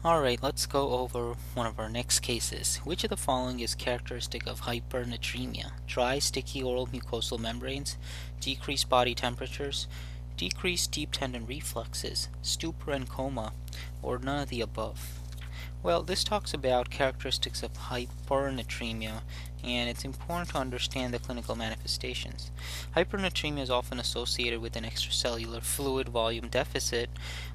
Alright, let's go over one of our next cases. Which of the following is characteristic of hypernatremia? Dry, sticky oral mucosal membranes, decreased body temperatures, decreased deep tendon reflexes, stupor and coma, or none of the above? Well, this talks about characteristics of hypernatremia, and it's important to understand the clinical manifestations. Hypernatremia is often associated with an extracellular fluid volume deficit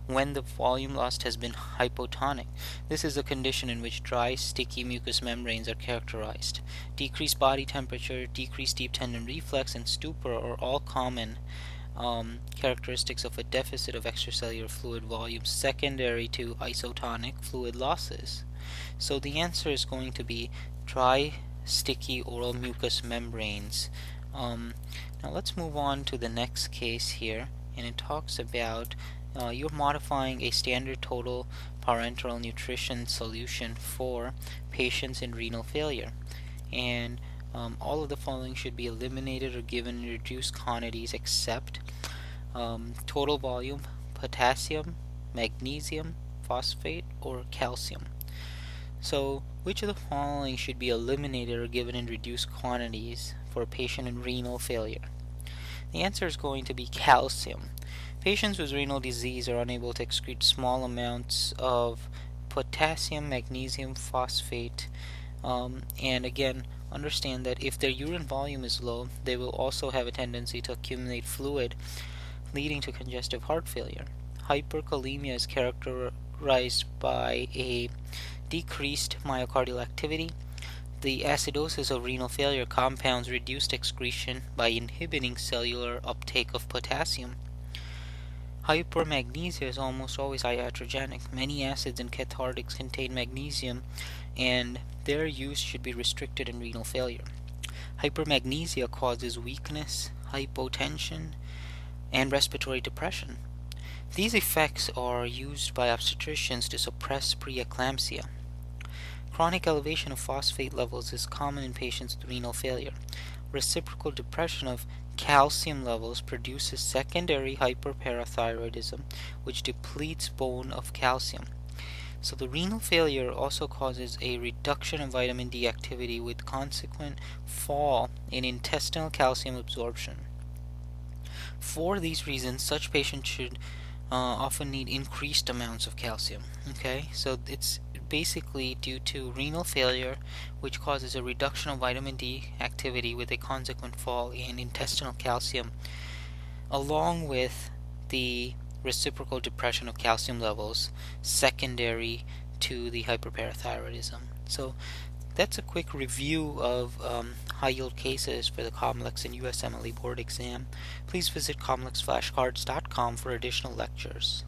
when the volume lost has been hypotonic. This is a condition in which dry, sticky mucous membranes are characterized. Decreased body temperature, decreased deep tendon reflex, and stupor are all common characteristics of a deficit of extracellular fluid volume secondary to isotonic fluid losses. So the answer is going to be dry, sticky oral mucous membranes. Now let's move on to the next case here, and it talks about you're modifying a standard total parenteral nutrition solution for patients in renal failure, and all of the following should be eliminated or given in reduced quantities except total volume, potassium, magnesium, phosphate, or calcium. So, which of the following should be eliminated or given in reduced quantities for a patient in renal failure? The answer is going to be calcium. Patients with renal disease are unable to excrete small amounts of potassium, magnesium, phosphate, and again, understand that if their urine volume is low, they will also have a tendency to accumulate fluid, leading to congestive heart failure. Hyperkalemia is characterized by a decreased myocardial activity. The acidosis of renal failure compounds reduced excretion by inhibiting cellular uptake of potassium. Hypermagnesia is almost always iatrogenic. Many acids and cathartics contain magnesium, and their use should be restricted in renal failure. Hypermagnesia causes weakness, hypotension, and respiratory depression. These effects are used by obstetricians to suppress preeclampsia. Chronic elevation of phosphate levels is common in patients with renal failure. Reciprocal depression of calcium levels produces secondary hyperparathyroidism, which depletes bone of calcium. So the renal failure also causes a reduction in vitamin D activity with consequent fall in intestinal calcium absorption. For these reasons, such patients should often need increased amounts of calcium. Okay, so it's basically due to renal failure, which causes a reduction of vitamin D activity with a consequent fall in intestinal calcium, along with the reciprocal depression of calcium levels secondary to the hyperparathyroidism. So that's a quick review of high-yield cases for the COMLEX and USMLE board exam. Please visit comlexflashcards.com for additional lectures.